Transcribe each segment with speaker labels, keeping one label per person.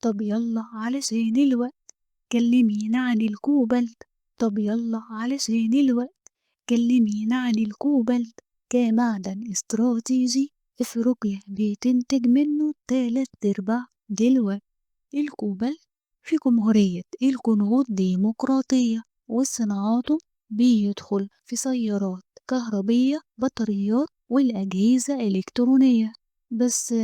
Speaker 1: طب يلا علشان الوقت كلمينا عن الكوبالت. طب يلا علشان الوقت كلمينا عن الكوبالت كمعدن استراتيجي افريقيا بتنتج منه 3/4 دلوقتي. الكوبالت في جمهورية الكونغو الديمقراطية وصناعاته بيدخل في سيارات كهربية بطاريات والأجهزة الإلكترونية. بس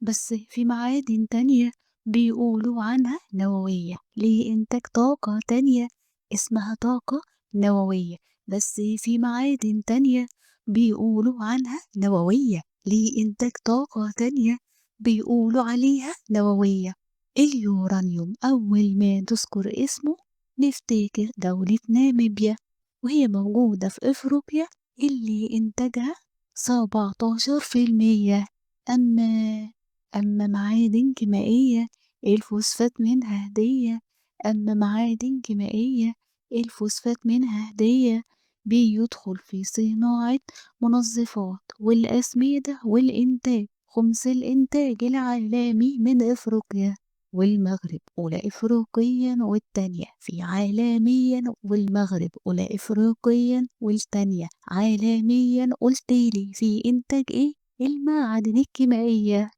Speaker 1: بس في معادن تانية بيقولوا عنها نووية لإنتاج طاقة تانية اسمها طاقة نووية. بس في معادن تانية بيقولوا عنها نووية لإنتاج طاقة تانية بيقولوا عليها نووية. اليورانيوم أول ما تذكر اسمه نفتكر دولة ناميبيا، وهي موجودة في أفريقيا اللي إنتاجها 17%. أما معادن كيميائية الفوسفات منها هدية. أما معادن كيميائية الفوسفات منها هدية بيدخل في صناعة منظفات والأسمدة والإنتاج. خمس الإنتاج العالمي من أفريقيا، والمغرب أولى إفريقيا والتانية في عالميا، والمغرب أولى إفريقيا والتانية عالميا. قلتيلي في إنتاج إيه؟ المعادن الكيميائية.